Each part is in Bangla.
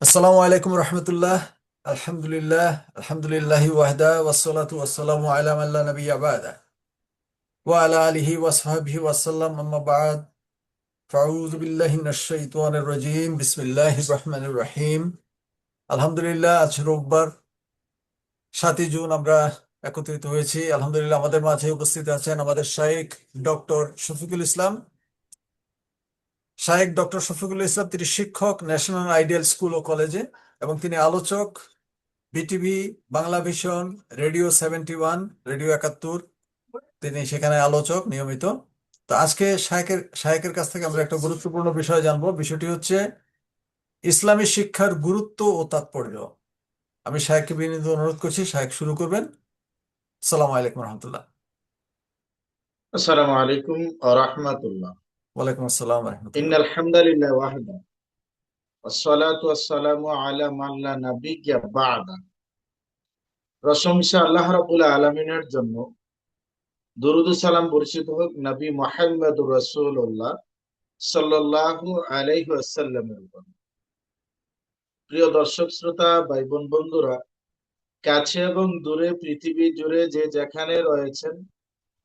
আসসালামু আলাইকুম রহমতুল্লাহ। আলহামদুলিল্লাহ, আলহামদুলিল্লাহি ওয়াহদা ওয়াসসালাতু ওয়াসসালামু আলা মান লা নাবিয়্যা বা'দা ওয়া আলা আলিহি ওয়া সাহবিহি ওয়াসাল্লাম, আম্মা বা'দ। ফাউযু বিল্লাহি মিনাশ শাইতানির রাজীম। বিসমিল্লাহির রহমানির রহিম। আলহামদুলিল্লাহ, আজ রোববার 7ই জুন আমরা একত্রিত হয়েছি। আলহামদুলিল্লাহ, আমাদের মাঝে উপস্থিত আছেন আমাদের শাইখ ডক্টর শফিকুল ইসলাম। তিনি শিক্ষক, ন্যাশনাল আইডিয়াল স্কুল ও কলেজে, এবং তিনি আলোচক BTV, Bangla vision, radio 71, radio 71। তিনি সেখানে আলোচক নিয়মিত। তো আজকে শায়েকের কাছ থেকে আমরা একটা গুরুত্বপূর্ণ বিষয় জানবো। বিষয়টি হচ্ছে ইসলামী শিক্ষার গুরুত্ব ও তাৎপর্য। আমি শায়েককে বিনীত অনুরোধ করছি, শায়েক শুরু করবেন। আসসালামু আলাইকুম রহমতুল্লাহ। আসসালামু আলাইকুম ওয়া রাহমাতুল্লাহ। ওয়ালাইকুম আসসালাম রহমতুল্লাহ। ইন্নাল হামদালিল্লাহি ওয়াহদা ওয়াসসালাতু ওয়াসসালামু আলা মান লা নাবিয়্যা বা'দা। প্রশংসা আল্লাহ রাব্বুল আলামিনের জন্য, দরুদ ও সালাম বর্ষিত হোক নবী মুহাম্মদুর রাসূলুল্লাহ সাল্লাল্লাহু আলাইহি ওয়াসাল্লামের উপর। প্রিয় দর্শক শ্রোতা, ভাই বোন বন্ধুরা, কাছে এবং দূরে পৃথিবী জুড়ে যে যেখানে রয়েছেন,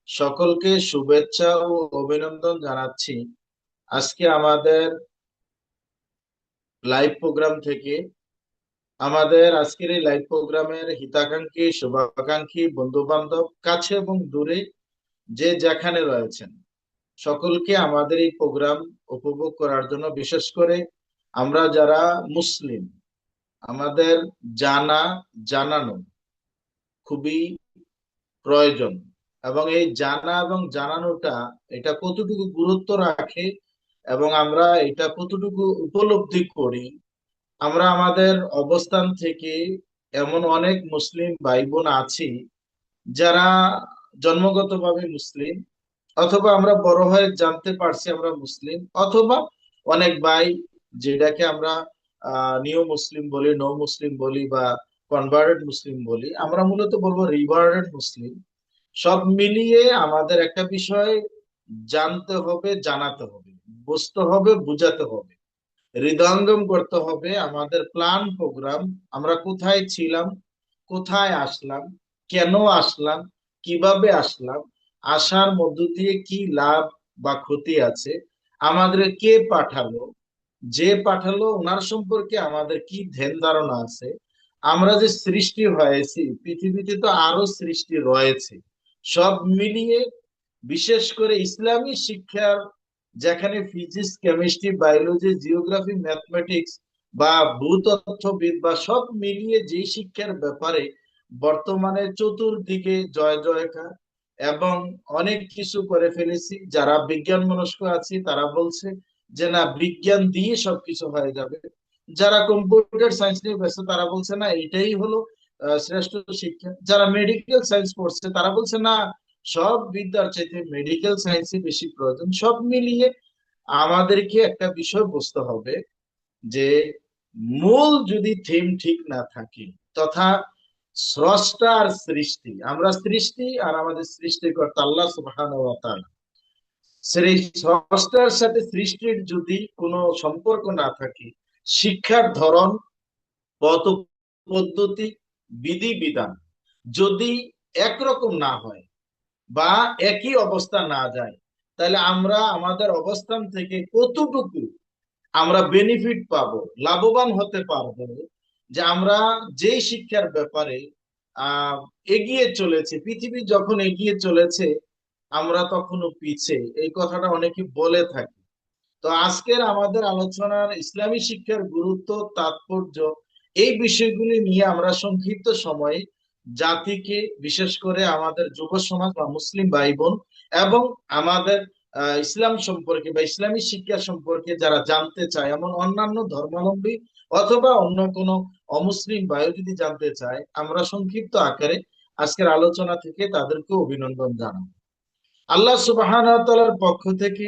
সকলকে শুভেচ্ছা ও অভিনন্দন জানাচ্ছি আজকে আমাদের লাইভ প্রোগ্রাম থেকে। আমাদের আজকের এই লাইভ প্রোগ্রামের হিতাকাঙ্ক্ষী, শুভাকাঙ্ক্ষী বন্ধু বান্ধব কাছে এবং দূরে যে যেখানে রয়েছেন, সকলকে আমাদের এই প্রোগ্রাম উপভোগ করার জন্য, বিশেষ করে আমরা যারা মুসলিম, আমাদের জানা জানানো খুবই প্রয়োজন। এবং এই জানা এবং জানানোটা, এটা কতটুকু গুরুত্ব রাখে এবং আমরা এটা কতটুকু উপলব্ধি করি, আমরা আমাদের অবস্থান থেকে এমন অনেক মুসলিম ভাই বোন আছি যারা জন্মগতভাবে মুসলিম, অথবা আমরা বড় হয়ে জানতে পারছি আমরা মুসলিম, অথবা অনেক ভাই যেটাকে আমরা নিও মুসলিম বলি, নো মুসলিম বলি বা কনভার্টেড মুসলিম বলি, আমরা মূলত বলবো রিভার্টেড মুসলিম। সব মিলিয়ে আমাদের একটা বিষয় জানতে হবে, জানাতে হবে, বুঝতে হবে, বুঝাতে হবে, হৃদয়ঙ্গম করতে হবে আমাদের প্ল্যান প্রোগ্রাম। আমরা কোথায় ছিলাম, কোথায় আসলাম, কেন আসলাম, কিভাবে আসলাম, আসার মধ্য দিয়ে কি লাভ বা ক্ষতি আছে, আমাদের কে পাঠালো, যে পাঠালো ওনার সম্পর্কে আমাদের কি ধ্যান ধারণা আছে, আমরা যে সৃষ্টি হয়েছি পৃথিবীতে তো আরো সৃষ্টি রয়েছে, সব মিলিয়ে বিশেষ করে ইসলামী শিক্ষার, যেখানে physics, chemistry, biology, geography, mathematics বা ভূতত্ত্ববিদ বা সব মিলিয়ে যে শিক্ষার ব্যাপারে বর্তমানে চতুর্দিকে জয় জয়কার, এবং অনেক কিছু করে ফেলেছি। যারা বিজ্ঞান মনস্ক আছি তারা বলছে যে না, বিজ্ঞান দিয়ে সবকিছু হয়ে যাবে। যারা কম্পিউটার সায়েন্স নিয়ে ব্যস্ত তারা বলছে না, এটাই হলো শ্রেষ্ঠ শিক্ষা। যারা মেডিকেল সায়েন্স পড়ছে তারা বলছে না, সব বিদ্যার চাইতে মেডিকেল সায়েন্সই বেশি প্রয়োজন। সব মিলিয়ে আমাদেরকে একটা বিষয় বুঝতে হবে যে মূল যদি থিম ঠিক না থাকে, তথা স্রষ্টা আর সৃষ্টি, আমরা সৃষ্টি আর আমাদের সৃষ্টিকর্তা আল্লাহ সুবহানাহু ওয়া তাআলা, সেই স্রষ্টার সাথে সৃষ্টির যদি কোনো সম্পর্ক না থাকে, শিক্ষার ধরন, পথ পদ্ধতি, বিধি বিধান যদি একরকম না হয় বা একই অবস্থা না যায়, তাহলে আমরা আমাদের অবস্থান থেকে কতটুকু আমরা বেনিফিট পাবো, লাভবান হতে পারবো, যে আমরা যেই শিক্ষার ব্যাপারে আহ এগিয়ে চলেছে, পৃথিবী যখন এগিয়ে চলেছে আমরা তখনও পিছে, এই কথাটা অনেকে বলে থাকে। তো আজকের আমাদের আলোচনার ইসলামী শিক্ষার গুরুত্ব, তাৎপর্য, এই বিষয়গুলি নিয়ে আমরা সংক্ষিপ্ত সময়ে জাতিকে, বিশেষ করে আমাদের যুব সমাজ বা মুসলিম ভাই বোন এবং আমাদের ইসলাম সম্পর্কে বা ইসলামী শিক্ষা সম্পর্কে যারা জানতে চায়, এমন অন্যান্য ধর্মাবলম্বী অথবা অন্য কোনো অমুসলিম ভাইও যদি জানতে চায়, আমরা সংক্ষিপ্ত আকারে আজকের আলোচনা থেকে তাদেরকে অভিনন্দন জানাবো। আল্লাহ সুবহানাহু ওয়া তাআলার পক্ষ থেকে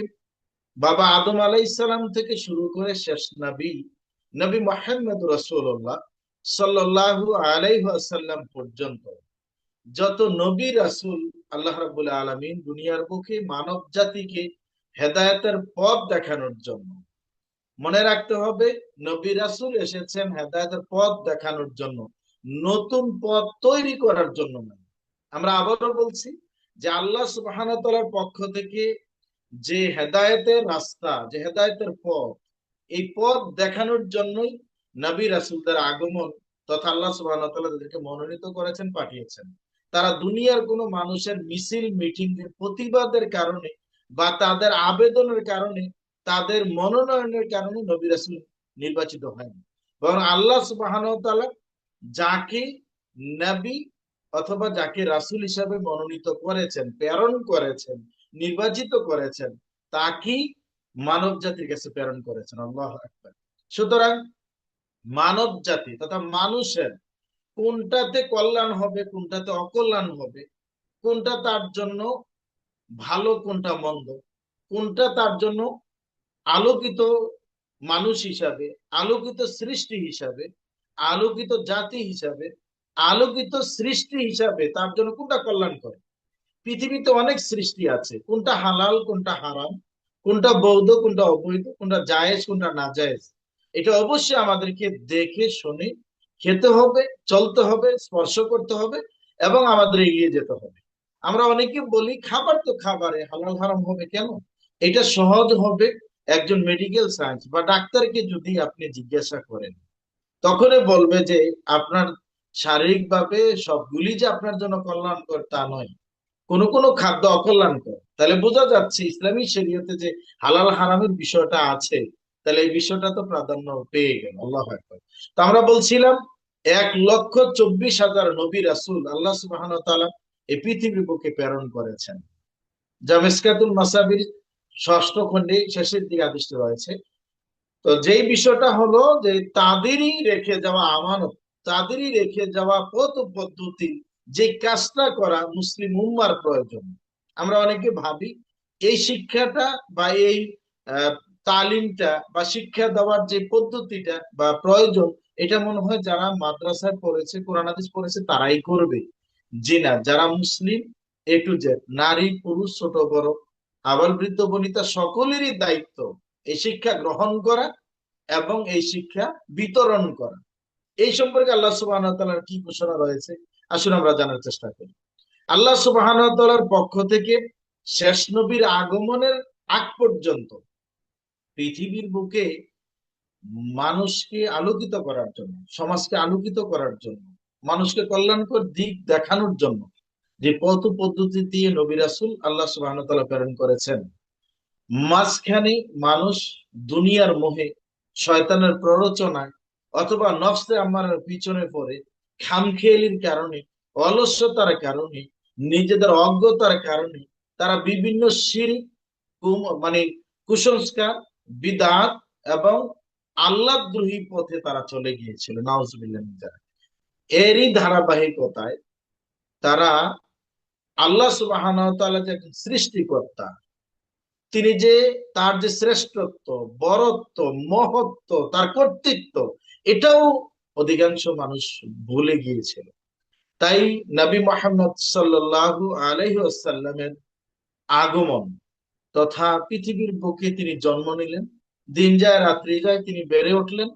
বাবা আদম আলাইহিসসালাম থেকে শুরু করে শেষ নবী, নবী মুহাম্মদ রাসূলুল্লাহ সাল্লাল্লাহু আলাইহি ওয়াসাল্লাম পর্যন্ত যত নবী রাসূল আল্লাহ রাব্বুল আলামিন দুনিয়ার বুকে মানব জাতিকে হেদায়েতের পথ দেখানোর জন্য মনে রাখতে হবে, নবী রাসূল এসেছেন হেদায়েতের পথ দেখানোর জন্য, নতুন পথ তৈরি করার জন্য না। আমরা আবারও বলছি যে আল্লাহ সুবহানাহু ওয়া তাআলার পক্ষ থেকে যে হেদায়েতের রাস্তা, যে হেদায়েতের পথ, এই পথ দেখানোর জন্যই নবী রাসূলদের আগমন, তথা আল্লাহ সুবহানাহু ওয়া তাআলা তাদেরকে মনোনীত করেছেন, পাঠিয়েছেন। তারা দুনিয়ার কোনো মানুষের মিছিল মিটিং এর প্রতিবাদের কারণে বা তাদের আবেদনের কারণে, তাদের মনোনয়নের কারণে নবী রাসূল নির্বাচিত হয়নি, বরং আল্লাহ সুবহানাহু ওয়া তাআলা যাকে নবী অথবা যাকে রাসূল হিসাবে মনোনীত করেছেন, প্রেরণ করেছেন, নির্বাচিত করেছেন, তাকেই মানব জাতির কাছে প্রেরণ করেছেন। আল্লাহু আকবার। সুতরাং মানব জাতি তথা মানুষের কোনটাতে কল্যাণ হবে, কোনটাতে অকল্যাণ হবে, কোনটা তার জন্য ভালো, কোনটা মন্দ, কোনটা তার জন্য আলোকিত মানুষ হিসাবে, আলোকিত সৃষ্টি হিসাবে, আলোকিত জাতি হিসাবে, আলোকিত সৃষ্টি হিসাবে তার জন্য কোনটা কল্যাণ করে। পৃথিবীতে অনেক সৃষ্টি আছে, কোনটা হালাল, কোনটা হারাম, কোনটা বৈধ, কোনটা অবৈধ, কোনটা জায়েজ, কোনটা না জায়েজ, এটা অবশ্যই আমাদেরকে দেখে শুনে খেতে হবে, চলতে হবে, স্পর্শ করতে হবে এবং আমাদের এগিয়ে যেতে হবে। আমরা অনেকে বলি খাবার তো খাবারে হালাল হারাম হবে কেন? এটা সহজ হবে একজন মেডিকেল সায়েন্স বা ডাক্তারকে যদি আপনি জিজ্ঞাসা করেন, তখনই বলবে যে আপনার শারীরিকভাবে সবগুলি যে আপনার জন্য কল্যাণকর তা নয়, কোন কোন খাদ্য অকল্যাণকর। তাহলে বোঝা যাচ্ছে ইসলামী শরীয়তে যে হালাল হারামের বিষয়টা আছে, তাহলে এই বিষয়টা তো প্রাধান্য পেয়ে গেল। আল্লাহু আকবার। তো আমরা বলছিলাম 1,24,000 নবী রাসূল আল্লাহ সুবহানাহু ওয়া তাআলা এই পৃথিবীর বুকে প্রেরণ করেছেন, যা মিশকাতুল মাসাবির ষষ্ঠ খণ্ডে শেষের দিকে আদিষ্ট রয়েছে। তো যেই বিষয়টা হলো যে তাদেরই রেখে যাওয়া আমানত, তাদেরই রেখে যাওয়া পথ ও পদ্ধতি, যে কাজটা করা মুসলিম উম্মার প্রয়োজন। আমরা অনেকে ভাবি এই শিক্ষাটা বা এই আহ, তালিমটা বা শিক্ষা দেওয়ার যে পদ্ধতিটা বা প্রয়োজন, এটা মনে হয় যারা মাদ্রাসায় পড়েছে, কোরআন হাদিস পড়েছে তারাই করবে। জি না, যারা মুসলিম এ টু জেড, নারী পুরুষ ছোট বড় আবাল বৃদ্ধ বনিতা সকলেরই দায়িত্ব এই শিক্ষা গ্রহণ করা এবং এই শিক্ষা বিতরণ করা। এই সম্পর্কে আল্লাহ সুবহানাহু ওয়া তাআলার কি ঘোষণা রয়েছে, আসুন আমরা জানার চেষ্টা করি। আল্লাহ সুবহানাহু ওয়া তাআলার পক্ষ থেকে শেষ নবীর আগমনের আগ পর্যন্ত পৃথিবীর বুকে মানুষকে আলোকিত করার জন্য, সমাজকে আলোকিত করার জন্য, মানুষকে কল্যাণকর দিক দেখানোর জন্য যে পথ পদ্ধতি দিয়ে নবী রাসূল আল্লাহ সুবহানাহু ওয়া তাআলা প্রেরণ করেছেন, মাঝখানে মানুষ দুনিয়ার মোহে, শয়তানের প্ররোচনায় অথবা নফসে আম্মারের পিছনে পড়ে, খামখেয়ালির কারণে, অলস্যতার কারণে, নিজেদের অজ্ঞতার কারণে তারা বিভিন্ন শিরক, মানে কুসংস্কার, বিদআত এবং আল্লাহদ্রোহী পথে তারা চলে গিয়েছিল, নাউজুবিল্লাহ মিন যালিক। এরই ধারাবাহিকতায় তারা আল্লাহ সুবহানাহু ওয়া তাআলা যে একজন সৃষ্টিকর্তা, তিনি যে তার যে শ্রেষ্ঠত্ব, বরত্ব, মহত্ব, তার কর্তৃত্ব, এটাও অধিকাংশ মানুষ ভুলে গিয়েছিল। তাই নবী মুহাম্মদ সাল্লাল্লাহু আলাইহি ওয়াসাল্লামের আগমন তথা পৃথিবীর বুকে তিনি জন্ম নিলেন, দিন যায় রাত্রি যায় তিনি বেড়ে উঠলেন।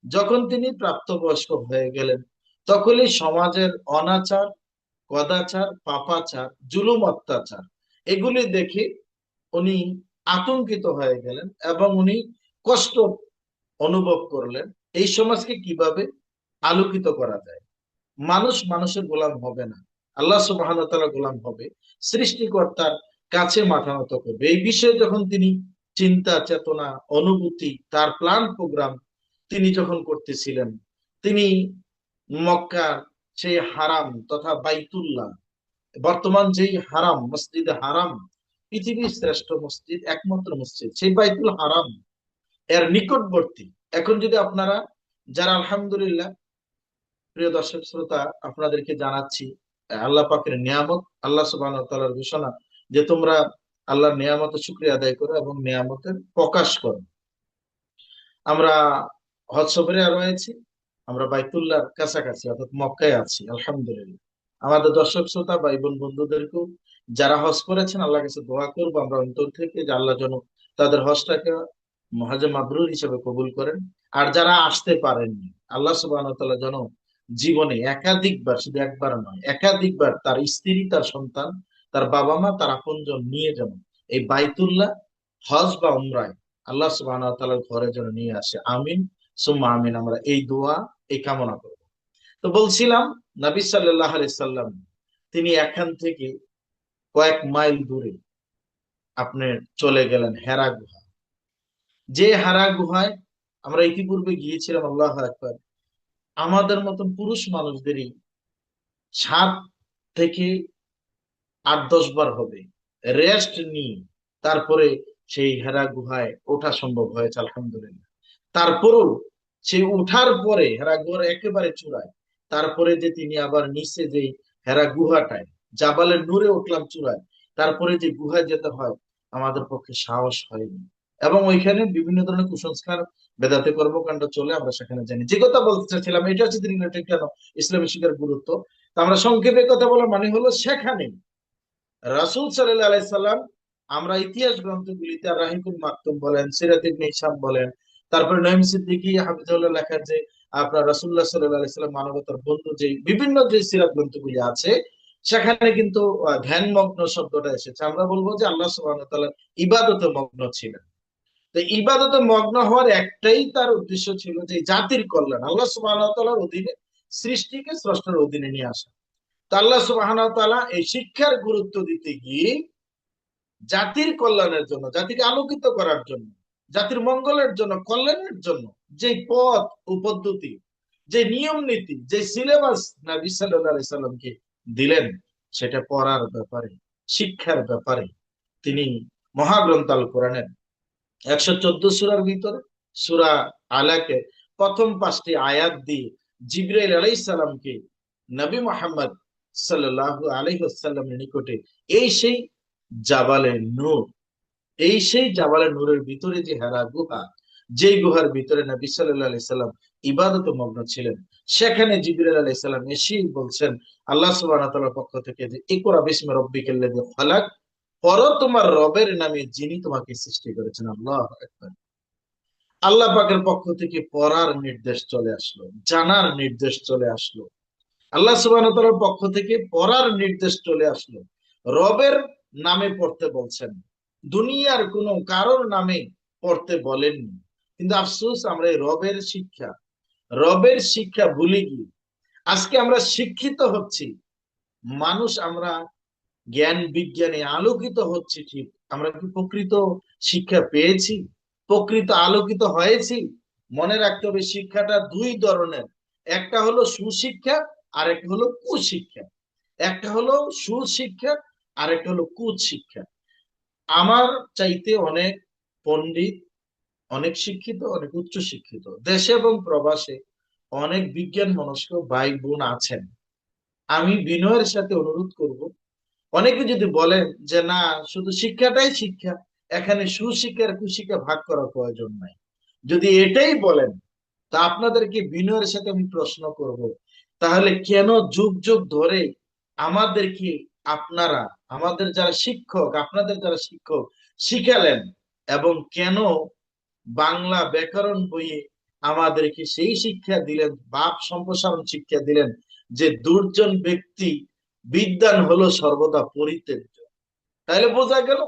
যখন তিনি প্রাপ্তবয়স্ক হয়ে গেলেন, তখনই সমাজের অনাচার, কদাচার, পাপাচার, জুলুম, অত্যাচার এগুলি দেখে উনি আতঙ্কিত হয়ে গেলেন এবং উনি কষ্ট অনুভব করলেন এই সমাজকে কিভাবে আলোকিত করা যায়। মানুষ মানুষের গোলাম হবে না, আল্লাহ সুবহানাহু ওয়া তাআলা গোলাম হবে, সৃষ্টিকর্তার কাছে মাথা নত করবে। এই বিষয়ে যখন তিনি চিন্তা চেতনা অনুভূতি, তার প্ল্যান প্রোগ্রাম তিনি যখন করতেছিলেন, তিনি মক্কা সেই হারাম তথা বাইতুল্লাহ, বর্তমান যেই হারাম, মসজিদে হারাম, পৃথিবীর শ্রেষ্ঠ মসজিদ, একমাত্র মসজিদ সেই বাইতুল হারাম এর নিকটবর্তী। এখন যদি আপনারা যারা আলহামদুলিল্লাহ, প্রিয় দর্শক শ্রোতা, আপনাদেরকে জানাচ্ছি আল্লাহ পাকের নিয়ামত, আল্লাহ সুবহানাহু ওয়া তাআলার ঘোষণা যে তোমরা আল্লাহর নিয়ামতের শুকরিয়া আদায় করো এবং নিয়ামতের প্রকাশ করো। আমরা হজ সফরে রয়েছি, আমরা বাইতুল্লাহর কাছাকাছি অর্থাৎ মক্কায় আছি আলহামদুলিল্লাহ। আমাদের দর্শক শ্রোতা ভাই বোন বন্ধুদেরকেও যারা হজ করেছেন আল্লাহর কাছে দোয়া করবো আমরা অন্তর থেকে যে আল্লাহ যেন তাদের হজটাকে হজে মাবরুর হিসেবে কবুল করেন। আর যারা আসতে পারেননি, আল্লাহ সুবহানাহু ওয়া তাআলা যেন জীবনে একাধিকবার, শুধু একবার নয় একাধিকবার, তার স্ত্রী, তার সন্তান, তার বাবা মা, তার আপনজন নিয়ে যেন এই বাইতুল্লাহ হজ বা উমরায় আল্লাহ সুবহানাহু ওয়া তাআলার ঘরে যেন নিয়ে আসে। আমিন সুম্মা আমিন। আমরা এই দোয়া, এই কামনা করব। তো বলছিলাম, নবী সাল্লাল্লাহু আলাইহি সাল্লাম তিনি এখান থেকে কয়েক মাইল দূরে আপনি চলে গেলেন হেরা গুহা। যে হেরা গুহায় আমরা ইতিপূর্বে গিয়েছিলাম, আল্লাহু আকবার, আমাদের মতন পুরুষ মানুষদেরই 7 থেকে 8-10 বার হবে রেস্ট নিয়ে তারপরে সেই হেরা গুহায় ওঠা সম্ভব হয়েছে, আলহামদুলিল্লাহ। তারপরেও সেই উঠার পরে হেরা গুহার একেবারে চূড়ায়, তারপরে যে তিনি আবার নিচে যে হেরা গুহাটায় জাবালের নূরে উঠলাম চূড়ায়, তারপরে যে গুহায় যেতে হয়, আমাদের পক্ষে সাহস হয়নি। এবং ওইখানে বিভিন্ন ধরনের কুসংস্কার, বেদাতে কর্মকাণ্ড চলে, আমরা সেখানে জানি। যে কথা বলতে চাচ্ছিলাম, এটা হচ্ছে রিলেটেড কেন ইসলামী শিক্ষার গুরুত্ব। তো আমরা সংক্ষেপে কথা বলার মানে হলো, সেখানে রাসূল সাল্লাল্লাহু আলাইহি সাল্লাম, আমরা ইতিহাস গ্রন্থগুলিতে আর রাহিকুল মাকতুম বলেন, সিরাত ইবনে হিশাম বলেন, তারপরে নঈম সিদ্দিকী হাফিজাহুল্লাহ লেখা যে আপনার রাসূলুল্লাহ সাল্লাল্লাহু আলাইহি সাল্লাম মানবতার বন্ধু, যে বিভিন্ন যে সিরাত গ্রন্থগুলি আছে, সেখানে কিন্তু ধ্যানমগ্ন শব্দটা এসেছে। আমরা বলবো যে আল্লাহ সুবহানাহু ওয়া তাআলা ইবাদতে মগ্ন ছিলেন। তো ইবাদতে মগ্ন হওয়ার একটাই তার উদ্দেশ্য ছিল, যে জাতির কল্যাণ, আল্লাহ সুবহানাহু ওয়া তাআলার অধীনে সৃষ্টিকে স্রষ্টার অধীনে নিয়ে আসা। তা আল্লাহ সুবহানাহু ওয়া তাআলা এই শিক্ষার গুরুত্ব দিতে গিয়ে জাতির কল্যাণের জন্য, জাতিকে আলোকিত করার জন্য, জাতির মঙ্গলের জন্য, কল্যাণের জন্য যে পথ ও পদ্ধতি, যে নিয়ম নীতি, যে সিলেবাস নবী সাল্লাল্লাহু আলাইহি সাল্লামকে দিলেন, সেটা পড়ার ব্যাপারে, শিক্ষার ব্যাপারে তিনি মহাগ্রন্থ আল কোরআনের 114 সূরার ভিতরে সূরা আলাকে প্রথম 5টি আয়াত দিয়ে জিবরাইল আলাইহিস সালামকে নবী মুহাম্মদ সাল্লাল্লাহু আলাইহি ওয়াসাল্লামের নিকটে এই সেই জাবালে নূর, এই সেই জাবালে নূরের ভিতরে যে হেরা গুহা, যেই গুহার ভিতরে নবী সাল্লাল্লাহু আলাইহি সাল্লাম ইবাদতে মগ্ন ছিলেন, সেখানে জিবরাইল আলাইহিস সালাম এসেই বলছেন আল্লাহ সুবহানাহু ওয়া তাআলার পক্ষ থেকে যে ইকরা বিসমি রাব্বিকাল্লাযী খালাক, পড়ো তোমার রবের নামে যিনি তোমাকে সৃষ্টি করেছেন। আল্লাহু আকবার। আল্লাহ পাকের পক্ষ থেকে পড়ার নির্দেশ চলে আসলো, জানার নির্দেশ চলে আসলো। আল্লাহ সুবহানাহু ওয়া তাআলার পক্ষ থেকে পড়ার নির্দেশ চলে আসলো। রবের নামে পড়তে বলছেন, দুনিয়ার কোনো কারোর নামে পড়তে বলেননি। কিন্তু আফসোস, আমরা এই রবের শিক্ষা ভুলে গিয়ে আজকে আমরা শিক্ষিত হচ্ছি মানুষ, আমরা জ্ঞান বিজ্ঞানে আলোকিত হচ্ছে ঠিক, আমরা কি প্রকৃত শিক্ষা পেয়েছি? প্রকৃত আলোকিত হয়েছি? মনে রাখতে হবে, শিক্ষাটা দুই ধরনের। একটা হলো সুশিক্ষা, আর একটা হলো কুশিক্ষা। একটা হলো সুশিক্ষা, আর একটা হলো কুশিক্ষা। আমার চাইতে অনেক পণ্ডিত, অনেক শিক্ষিত, অনেক উচ্চ শিক্ষিত দেশে এবং প্রবাসে অনেক বিজ্ঞান মনস্ক ভাই বোন আছেন। আমি বিনয়ের সাথে অনুরোধ করব, অনেকে যদি বলেন যে না, শুধু শিক্ষাটাই শিক্ষা, এখানে সুশিক্ষার কুশিক্ষা ভাগ করার প্রয়োজন নাই, যদি এটাই বলেন, তা আপনাদেরকে বিনয়ের সাথে আমি প্রশ্ন করব, তাহলে কেন যুগ যুগ ধরে আমাদেরকে আপনারা, আমাদের যারা শিক্ষক, আপনাদের যারা শিক্ষক শিখালেন, এবং কেন বাংলা ব্যাকরণ বইয়ে আমাদেরকে সেই শিক্ষা দিলেন, বাপ সম্প্রসারণ শিক্ষা দিলেন, যে দুর্জন ব্যক্তি বিদ্বান হলো সর্বদা পরিত্যজ্য। তাহলে বোঝা গেল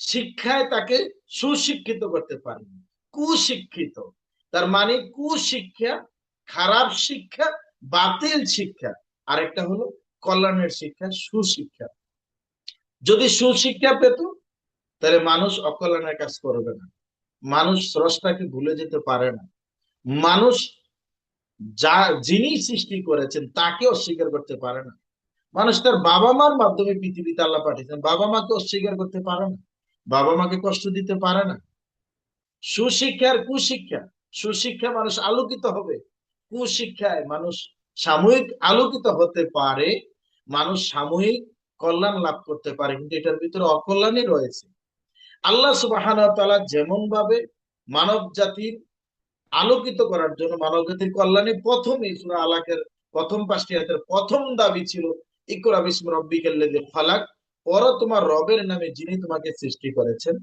শিক্ষায় তাকে সুশিক্ষিত করতে পারেনি, কুশিক্ষিত। তার মানে কুশিক্ষা, খারাপ শিক্ষা, বাতিল শিক্ষা। আরেকটা হলো কল্যাণের শিক্ষা, সুশিক্ষা। যদি সুশিক্ষা পেত, তাহলে মানুষ অকল্যাণের কাজ করবে না, মানুষ স্রষ্টাকে ভুলে যেতে পারে না, মানুষ যা যিনি সৃষ্টি করেছেন তাকে অস্বীকার করতে পারে না। মানুষ তার বাবা মার মাধ্যমে পৃথিবীতে আল্লাহ পাঠিয়েছেন, বাবা মাকে অস্বীকার করতে পারে না, বাবা মাকে কষ্ট দিতে পারে না। সুশিক্ষা আর কুশিক্ষা, সুশিক্ষা মানুষ আলোকিত হবে, কুশিক্ষায় মানুষ সাময়িক আলোকিত হতে পারে, মানুষ সাময়িক কল্যাণ লাভ করতে পারে, কিন্তু এটার ভিতরে অকল্যাণই রয়েছে। আল্লাহ সুবহানাহু ওয়া তাআলা যেমন ভাবে মানব জাতির আলোকিত করার জন্য, মানব জাতির কল্যাণে প্রথমে সূরা আলাকের প্রথম 5টি আয়াতের প্রথম দাবি ছিল ইকরা বিসমি রাব্বিকাল্লাযী খালাক, পড়ো তোমার রবের নামে যিনি তোমাকে সৃষ্টি করেছেন।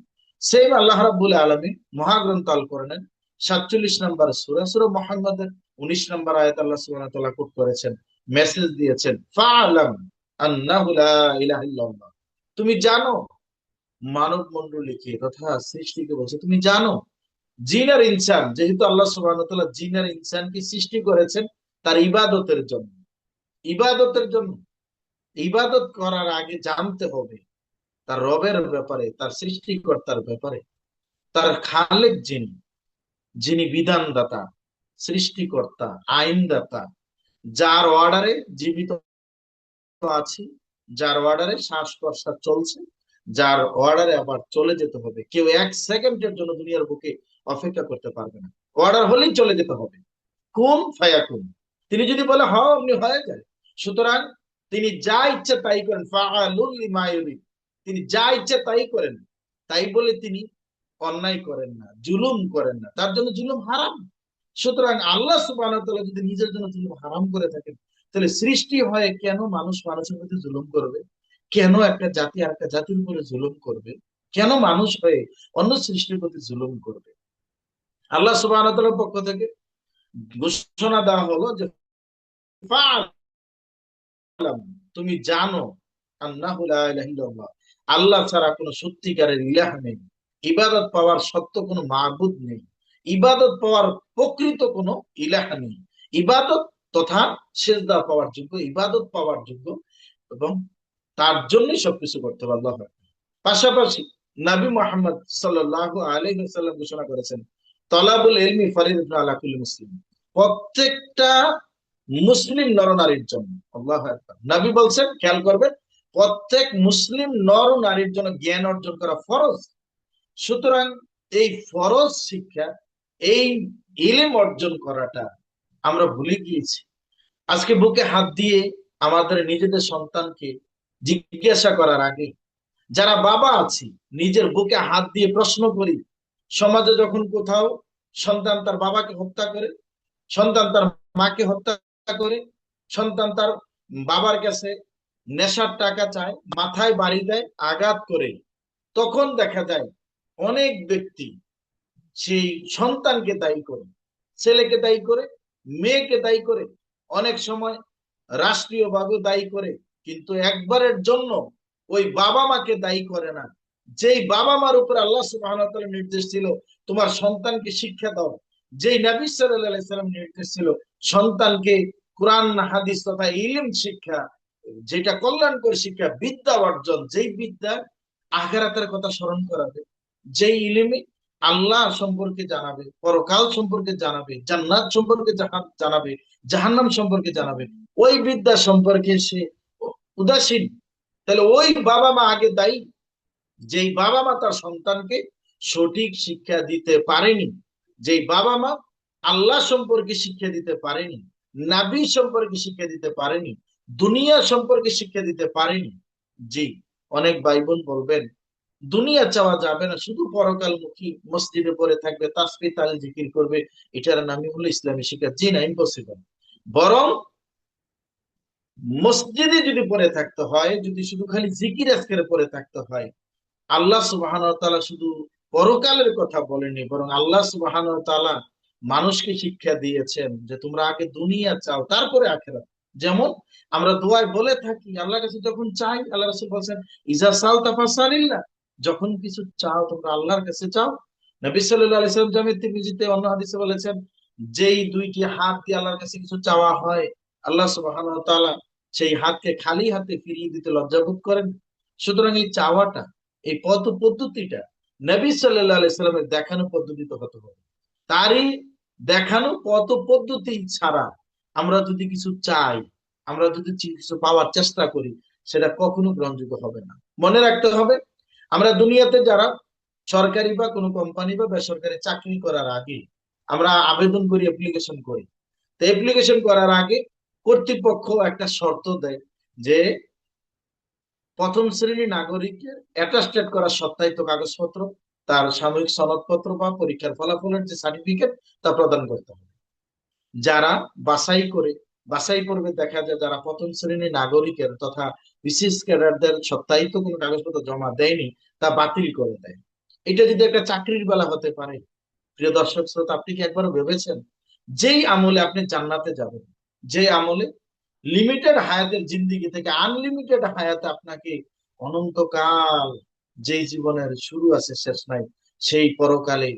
সেম আল্লাহ রাব্বুল আলামিন মহাগ্রন্থ আল কোরআনের 47 নম্বর সূরা সূরা মুহাম্মাদের 19 নম্বর আয়াত আল্লাহ সুবহানাহু ওয়া তাআলা কোট করেছেন, মেসেজ দিয়েছেন, ফাআলাম আন্নাহু লা ইলাহা ইল্লাল্লাহ। তুমি জানো, মানব মণ্ডলীকে তথা সৃষ্টিকে বলছে তুমি জানো, জিন আর ইনসান, যেহেতু আল্লাহ সুবহানাহু ওয়া তাআলা জিন আর ইনসানকে সৃষ্টি করেছেন তার ইবাদতের জন্য, ইবাদতের জন্য, ইবাদত করার আগে জানতে হবে তার রবের ব্যাপারে, তার সৃষ্টিকর্তার ব্যাপারে, তার খালেক যিনি, যিনি বিধানদাতা, সৃষ্টিকর্তা, আইনদাতা, যার অর্ডারে জীবিত আছি, যার অর্ডারে শ্বাস প্রশ্বাস চলছে, যার অর্ডারে আবার চলে যেতে হবে। কেউ এক সেকেন্ডের জন্য দুনিয়ার বুকে অপেক্ষা করতে পারবে না, অর্ডার হলেই চলে যেতে হবে। কোন ফায়াকুন, তিনি যদি বলে হ অমনি হয়ে যায়। সুতরাং তিনি যা ইচ্ছে তাই করেন, ফাআলুল লিমা ইউরিদ, তিনি যা ইচ্ছে তাই করেন। তাই বলে তিনি অন্যায় করেন না, জুলুম করেন না, তার জন্য জুলুম হারাম। সুতরাং আল্লাহ সুবহানাহু ওয়া তাআলা যদি নিজের জন্য জুলুম হারাম করে থাকেন, তাহলে সৃষ্টি হয়ে কেন মানুষ মানুষের প্রতি জুলুম করবে? কেন একটা জাতি আর একটা জাতির উপরে জুলুম করবে? কেন মানুষ হয়ে অন্য সৃষ্টির প্রতি জুলুম করবে? আল্লাহ সুবহানাহু ওয়া তাআলার পক্ষ থেকে ঘোষণা দেওয়া হলো যে তুমি জানো আন্নাহু লা ইলাহা ইল্লাল্লাহ, আল্লাহ ছাড়া কোনো সত্যিকারের ইলাহ নেই, ইবাদত পাওয়ার সত্য কোনো মাবুদ নেই, ইবাদত পাওয়ার প্রকৃত কোনো ইলাহ নেই, ইবাদত তথা সেজদা পাওয়ার যোগ্য, ইবাদত পাওয়ার যোগ্য, এবং তার জন্যই সবকিছু করতে হবে আল্লাহ। পাশাপাশি নবী মুহাম্মদ সাল্লাল্লাহু আলাইহি ওয়াসাল্লাম ঘোষণা করেছেন, তলাবুল ইলমি ফরিদাতুন আলা কুল্লি মুসলিম, প্রত্যেকটা মুসলিম নরনারীর জন্য। আল্লাহু আকবার। নবী বলছেন, খেয়াল করবেন, প্রত্যেক মুসলিম নর নারীর জন্য জ্ঞান অর্জন করা ফরজ। সুতরাং এই ফরজ শিক্ষা, এই ইলম অর্জন করাটা আমরা ভুলে গিয়েছি। আজকে বুকে হাত দিয়ে আমাদের নিজেদের সন্তানকে জিজ্ঞাসা করার আগে, যারা বাবা আছি নিজের বুকে হাত দিয়ে প্রশ্ন করি, সমাজে যখন কোথাও সন্তান তার বাবাকে হত্যা করে, সন্তান তার মাকে হত্যা করে, সন্তান তার বাবার কাছে নেশার টাকা চায়, মাথায় বাড়ি দেয়, আঘাত করে, তখন দেখা যায় অনেক ব্যক্তি সেই সন্তানকে দায়ী করে, ছেলেকে দায়ী করে, মেয়েকে দায়ী করে, অনেক সময় রাষ্ট্রীয়ভাবে দায়ী করে, কিন্তু একবারের জন্য ওই বাবা মাকে দায়ী করে না, যেই বাবা মার উপর আল্লাহ সুবহানাহু ওয়া তাআলার নির্দেশ ছিল তোমার সন্তানকে শিক্ষা দাও, যেই নবী সাল্লাল্লাহু আলাইহি সাল্লাম নির্দেশ ছিল সন্তানকে কোরআন হাদিস তথা ইলম শিক্ষা, যেটা কল্যাণকর শিক্ষা, বিদ্যা অর্জন, যেই বিদ্যা আখিরাতের কথা স্মরণ করাবে, যেই ইলমে আল্লাহ সম্পর্কে জানাবে, পরকাল সম্পর্কে জানাবে, জান্নাত সম্পর্কে জানাবে, জাহান্নাম সম্পর্কে জানাবে, ওই বিদ্যা সম্পর্কে সে উদাসীন, তাহলে ওই বাবা মা আগে দায়ী। যেই বাবা মা তার সন্তানকে সঠিক শিক্ষা দিতে পারেনি, যেই বাবা মা আল্লাহ সম্পর্কে শিক্ষা দিতে পারেনি, নাবী সম্পর্কে শিক্ষা দিতে পারেনি, দুনিয়া সম্পর্কে শিক্ষা দিতে পারেনি, জি, অনেক ভাই বোন বলবেন দুনিয়া চাওয়া যাবে না, শুধু পরকালমুখী মসজিদে পড়ে থাকবে, তাসবিহ তাহলিল জিকির করবে, এটার নামই হলো ইসলামী শিক্ষা। জি না, ইম্পসিবল। বরং মসজিদে যদি পড়ে থাকতে হয়, যদি শুধু খালি জিকির আজকের পড়ে থাকতে হয়, আল্লাহ সুবহানাহু ওয়া তাআলা শুধু পরকালের কথা বলেনি, বরং আল্লাহ সুবহানাহু ওয়া তাআলা মানুষকে শিক্ষা দিয়েছেন যে তোমরা আগে দুনিয়া চাও তারপরে আখিরাত। যেমন আমরা দোয়ায় বলে থাকি, আল্লাহর কাছে যখন চাই, আল্লাহ রাসূল বলেন ইজা সালতা ফাসালিল্লাহ, যখন কিছু চাও তোমরা আল্লাহর কাছে চাও। নবী সাল্লাল্লাহু আলাইহি ওয়াসাল্লাম জামে তিরমিজিতে অন্য হাদিসে বলেছেন, যেই দুইটি হাত দিয়ে আল্লাহর কাছে কিছু চাওয়া হয়, আল্লাহ সুবহানাহু ওয়া তাআলা সেই হাতকে খালি হাতে ফিরিয়ে দিতে লজ্জাবোধ করেন। সুতরাং এই চাওয়াটা, এই পথ পদ্ধতিটা নবী সাল্লাল্লাহু আলাইহি সাল্লামের দেখানো পদ্ধতিতে হতে হবে। তারই দেখানো পথ পদ্ধতি ছাড়া আমরা যদি কিছু চাই, আমরা যদি কিছু পাওয়ার চেষ্টা করি, সেটা কখনো গ্রহণযোগ্য হবে না। মনে রাখতে হবে, আমরা দুনিয়াতে যারা সরকারি বা কোনো কোম্পানি বা বেসরকারি চাকরি করার আগে আমরা আবেদন করি, অ্যাপ্লিকেশন করি। তো অ্যাপ্লিকেশন করার আগে কর্তৃপক্ষ একটা শর্ত দেয় যে প্রথম শ্রেণী নাগরিকের অ্যাটাস্টেড করা সত্যায়িত কাগজপত্র, তার সাময়িক সনদপত্র বা পরীক্ষার ফলাফলের যে সার্টিফিকেট, তা প্রদান করতে হবে। যারা বাছাই করবে, দেখা যায় যারা প্রথম শ্রেণী নাগরিকের তথা বিশেষ ক্যাডারদের সত্যায়িত কোনো কাগজপত্র জমা দেয়নি, তা বাতিল করে দেয়। এটা যদি একটা চাকরির বেলা হতে পারে, প্রিয় দর্শক শ্রোতা, আপনি কি একবারও ভেবেছেন যেই আমলে আপনি জান্নাতে যাবেন, যে আমলে লিমিটেড হায়াতের জিন্দিগি থেকে আনলিমিটেড হায়াতে আপনাকে অনন্তকাল, যেই জীবনের শুরু আছে শেষ নাই, সেই পরকালে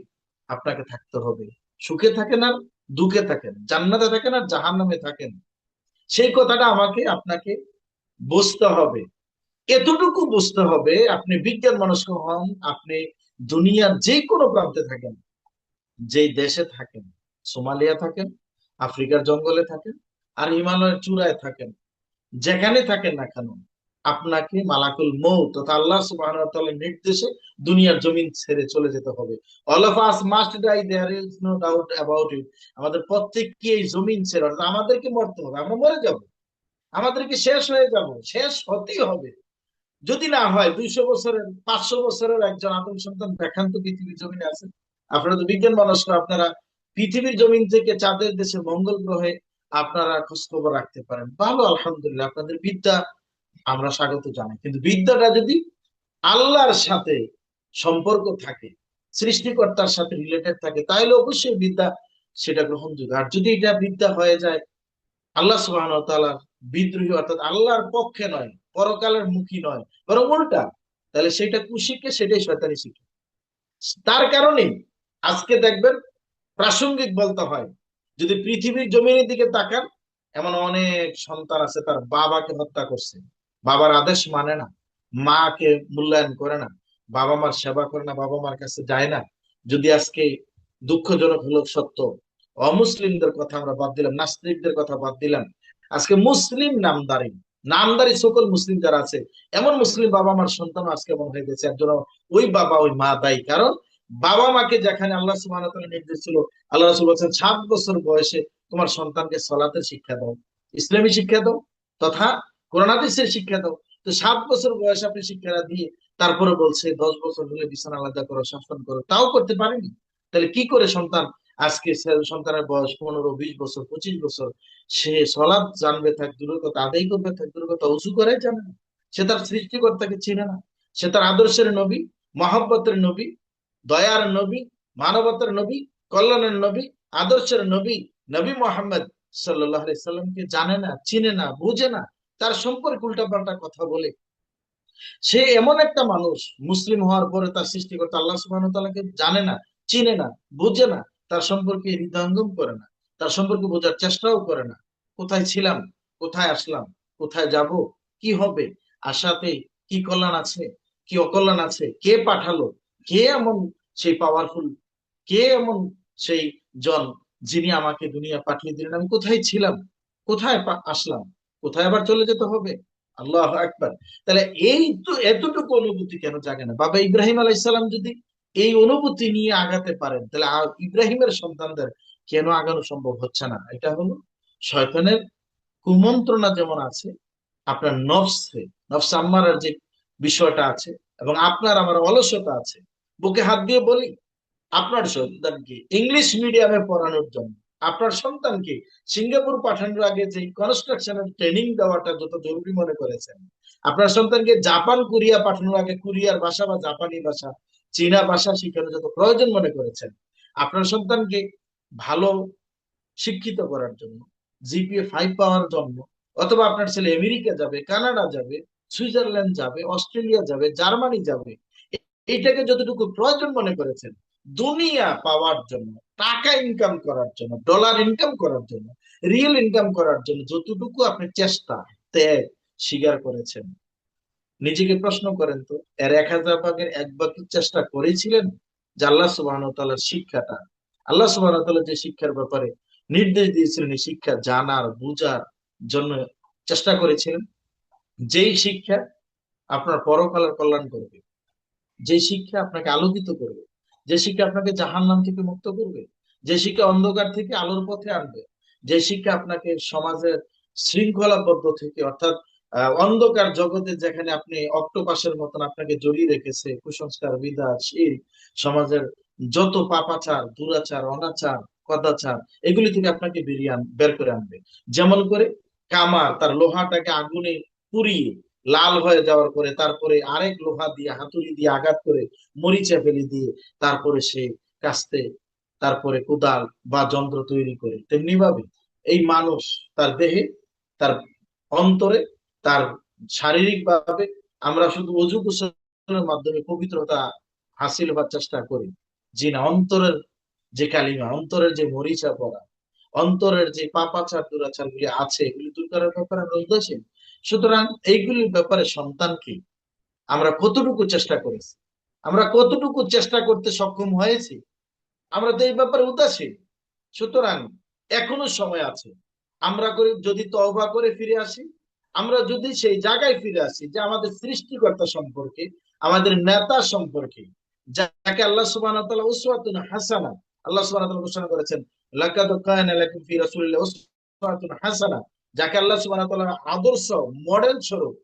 আপনাকে থাকতে হবে। সুখে থাকেন আর দুঃখে থাকেন, জান্নাতে থাকেন আর জাহান্নামে থাকেন, সেই কথাটা আমাকে আপনাকে বুঝতে হবে। এতটুকু বুঝতে হবে, আপনি বিজ্ঞান মনস্ক হন, আপনি দুনিয়ার যে কোনো প্রান্তে থাকেন, যেই দেশে থাকেন, সোমালিয়া থাকেন, আফ্রিকার জঙ্গলে থাকেন, আর হিমালয়ের চূড়ায় থাকেন, যেখানে থাকেন না কেন, আপনাকে মালাকুল মউত তথা আল্লাহ সুবহানাহু ওয়া তাআলার নির্দেশে দুনিয়ার জমিন ছেড়ে চলে যেতে হবে। All of us must die, there is no doubt about it. আমাদের প্রত্যেককে এই জমিন ছেড়ে, অর্থাৎ আমাদেরকে মরতে হবে, আমরা মরে যাব, আমাদেরকে শেষ হয়ে যাব, শেষ হতেই হবে। যদি না হয় 200 বছরের, 500 বছরের একজন আদম সন্তান দেখান তো পৃথিবীর জমিনে আছে? আপনারা তো বিজ্ঞান মনস্ক, আপনারা পৃথিবীর জমিন থেকে চাঁদের দেশে মঙ্গল গ্রহে আপনারা খোঁজ খবর রাখতে পারেন, ভালো, আলহামদুলিল্লাহ, আপনাদের বিদ্যা আমরা স্বাগত জানাই। কিন্তু বিদ্যাটা যদি আল্লাহর সাথে সম্পর্ক থাকে, সৃষ্টিকর্তার সাথে রিলেটেড থাকে, তাহলে অবশ্যই বিদ্যা সেটা গ্রহণযোগ্য। আর যদি এটা বিদ্যা হয়ে যায় আল্লাহ সুবহানাহু ওয়া তাআলার বিদ্রোহী, অর্থাৎ আল্লাহর পক্ষে নয়, পরকালের মুখী নয়, বরং উল্টা, তাহলে সেটা কুশিক্ষা, সেটাই শয়তানি শিক্ষা। তার কারণে আজকে দেখবেন প্রাসঙ্গিক বলতে হয়, যদি পৃথিবীর জমিনের দিকে তাকান, এমন অনেক সন্তান আছে তার বাবাকে হত্যা করছে, বাবার আদেশ মানে না, মাকে মূল্যায়ন করে না, বাবা মার সেবা করে না, বাবা মার কাছে যায় না। যদি আজকে দুঃখজনক হলো সত্য, অমুসলিমদের কথা আমরা বাদ দিলাম, নাস্তিকদের কথা বাদ দিলাম, আজকে মুসলিম নামদারি, নামদারি সকল মুসলিম যারা আছে, এমন মুসলিম বাবা মার সন্তান আজকে এমন হয়ে গেছে, একজন ওই বাবা ওই মা দায়ী। কারণ বাবা মাকে যেখানে আল্লাহ সুবহানাহু ওয়া তাআলা নির্দেশ ছিল, আল্লাহ রাসূল বলেছেন 7 বছর বয়সে তোমার সন্তানকে সালাতের শিক্ষা দাও, ইসলামী শিক্ষা দাও, তথা কোরআন হাদিসের শিক্ষা দাও। তো 7 বছর বয়সে আপনি শিক্ষাটা দিয়ে তারপরে বলছে 10 বছর হলে বিছানা আলাদা করো, শাসন করো, তাও করতে পারেনি। তাহলে কি করে সন্তান, আজকে সন্তানের বয়স 15, 20 বছর, 25 বছর, সে সলাৎ জানবে থাক দূরের কথা, আদায় করবে থাক দূরের কথা, উজু করাই জানে না, সে তার সৃষ্টিকর্তাকে চিনে না, সে তার আদর্শের নবী, মহব্বতের নবী, দয়ার নবী, মানবতার নবী, কল্যাণের নবী, আদর্শের নবী, নবী মোহাম্মদ সাল্লাল্লাহু আলাইহি সাল্লামকে জানে না, চিনে না, বুঝে না, তার সম্পর্কে উল্টাপাল্টা কথা বলে। সে এমন একটা মানুষ, মুসলিম হওয়ার পরে তার সৃষ্টিকর্তা আল্লাহ সুবহানাহু ওয়া তাআলাকে জানে না, চিনে না, বুঝে না, তার সম্পর্কে হৃদয়ঙ্গম করে না, তার সম্পর্কে বোঝার চেষ্টাও করে না। কোথায় ছিলাম, কোথায় আসলাম, কোথায় যাব, কি হবে, আশাতে কি কল্যাণ আছে, কি অকল্যাণ আছে, কে পাঠালো, কে এমন সেই পাওয়ারফুল, কে এমন সেই জন যিনি আমাকে দুনিয়া পাঠিয়ে দিলেন, আমি কোথায় ছিলাম, কোথায় আসলাম, কোথায় আবার চলে যেতে হবে। আল্লাহ আকবার। তাহলে এই তো এতটুকু অনুভূতি কেন জাগে না? বাবা ইব্রাহিম আলাইসাল্লাম যদি এই অনুভূতি নিয়ে আগাতে পারেন, তাহলে ইব্রাহিমের সন্তানদের কেন আগানো সম্ভব হচ্ছে না? এটা হলো শয়তানের কুমন্ত্রণা যেমন আছে, আপনার নফসে, নফস আম্মারের যে বিষয়টা আছে, এবং আপনার আমার অলসতা আছে। বুকে হাত দিয়ে বলি, আপনার সন্তানকে ইংলিশ মিডিয়ামে পড়ানোর জন্য, আপনার সন্তানকে সিঙ্গাপুর পাঠানোর আগে যে কনস্ট্রাকশনের ট্রেনিং দেওয়াটা যত জরুরি মনে করেছেন, আপনার সন্তানকে জাপান কোরিয়া পাঠানোর আগে কোরিয়ার ভাষা বা জাপানি ভাষা, চীনা ভাষা শিখানো যত প্রয়োজন মনে করেছেন, আপনার সন্তানকে ভালো শিক্ষিত করার জন্য, জিপিএ 5 পাওয়ার জন্য, অথবা আপনার ছেলে আমেরিকা যাবে, কানাডা যাবে, সুইজারল্যান্ড যাবে, অস্ট্রেলিয়া যাবে, জার্মানি যাবে, এইটাকে যতটুকু প্রয়োজন মনে করেছেন দুনিয়া পাওয়ার জন্য, টাকা ইনকাম করার জন্য, ডলার ইনকাম করার জন্য, রিয়েল ইনকাম করার জন্য যতটুকু আপনি চেষ্টা, ত্যাগ স্বীকার করেছেন, নিজেকে প্রশ্ন করেন তো, এর 1000 ভাগের 1 ভাগ চেষ্টা করেছিলেন যে আল্লাহ সুবহানাহু ওয়া তাআলার শিক্ষাটা, আল্লাহ সুবহানাহু ওয়া তাআলা যে শিক্ষার ব্যাপারে নির্দেশ দিয়েছিলেন, এই শিক্ষা জানার বুঝার জন্য চেষ্টা করেছিলেন? যেই শিক্ষা আপনার পরকালের কল্যাণ করবে, যে শিক্ষা আপনাকে আলোকিত করবে, যে শিক্ষা আপনাকে জাহান্নাম থেকে মুক্ত করবে, যে শিক্ষা অন্ধকার থেকে আলোর পথে আনবে, যে শিক্ষা আপনাকে সমাজের শৃঙ্খলাবদ্ধ থেকে, অর্থাৎ অন্ধকার জগতে যেখানে আপনি অক্টোপাসের মতন আপনাকে জড়িয়ে রেখেছে কুসংস্কার, বিদআত, শিরক, সমাজের যত পাপাচার, দুরাচার, অনাচার, কদাচার, এগুলি থেকে আপনাকে বের করে আনবে। যেমন করে কামার তার লোহাটাকে আগুনে পুড়িয়ে লাল হয়ে যাওয়ার পরে তারপরে আরেক লোহা দিয়ে হাতুড়ি দিয়ে আঘাত করে মরিচা ফেলে দিয়ে তারপরে সে কাস্তে তারপরে কোদাল বা যন্ত্র তৈরি করে, তেমনি ভাবে এই মানুষ তার দেহে, তার অন্তরে, তার শারীরিক ভাবে আমরা শুধু অজু গোসলের মাধ্যমে পবিত্রতা হাসিল হওয়ার চেষ্টা করি, জি না, অন্তরের যে কালিমা, অন্তরের যে মরিচা পড়া, অন্তরের যে পাপাচার দুরাচার গুলি আছে এগুলি দূর করার ব্যাপারে আমরা উদাসীন। সুতরাং এইগুলির ব্যাপারে সন্তানকে আমরা কতটুকু চেষ্টা করেছি, আমরা কতটুকু চেষ্টা করতে সক্ষম হয়েছি, আমরা তো এই ব্যাপারে উদাসীন। সুতরাং এখনো সময় আছে, আমরা যদি তওবা করে ফিরে আসি, আমরা যদি সেই জায়গায় ফিরে আসি যে আমাদের সৃষ্টিকর্তা সম্পর্কে, আমাদের নেতা সম্পর্কে, যাকে আল্লাহ সুবহানাহু ওয়া তাআলা উসওয়াতুন হাসানা, আল্লাহ সুবহানাহু ওয়া তাআলা ঘোষণা করেছেন লাকাদ কানা লাকুম ফি রাসূলিল্লাহি উসওয়াতুন হাসানা, যাকে আল্লাহ সুবহানাহু ওয়া তাআলা আদর্শ মডেল স্বরূপ,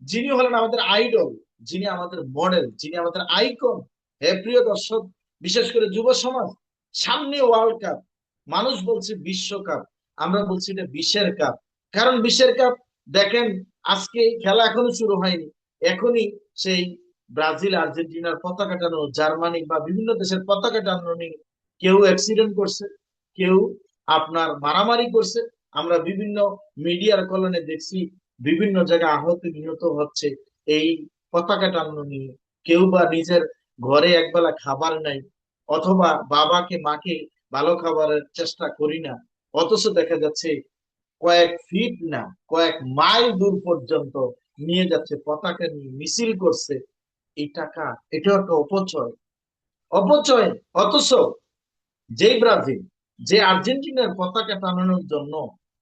যিনি হলেন আমাদের আইডল, যিনি আমাদের মডেল, যিনি আমাদের আইকন। হে প্রিয় দর্শক, বিশেষ করে যুব সমাজ, সামনে ওয়ার্ল্ড কাপ, মানুষ বলছে বিশ্বকাপ, আমরা বলছি এটা বিশ্বের কাপ। কারণ বিশ্বের কাপ দেখেন, আজকে খেলা এখনো শুরু হয়নি, এখনই সেই ব্রাজিল আর্জেন্টিনার পতাকা টানো, জার্মানি বা বিভিন্ন দেশের পতাকা টানো নিয়ে কেউ অ্যাক্সিডেন্ট করছে, কেউ আপনার মারামারি করছে, আমরা বিভিন্ন মিডিয়ার কলনে দেখছি বিভিন্ন জায়গায় আহত নিহত হচ্ছে এই পতাকা টানো নিয়ে। কেউ বা নিজের ঘরে একবেলা খাবার নাই, অথবা বাবাকে মাকে ভালো খাবারের চেষ্টা করি না, অথচ দেখা যাচ্ছে কয়েক ফিট না কয়েক মাইল দূর পর্যন্ত নিয়ে যাচ্ছে, পতাকা নিয়ে মিছিল করছে। এই টাকা, এটা একটা অপচয়, অপচয়। অথচ যেই ব্রাজিল, যে আর্জেন্টিনার পতাকা টানানোর জন্য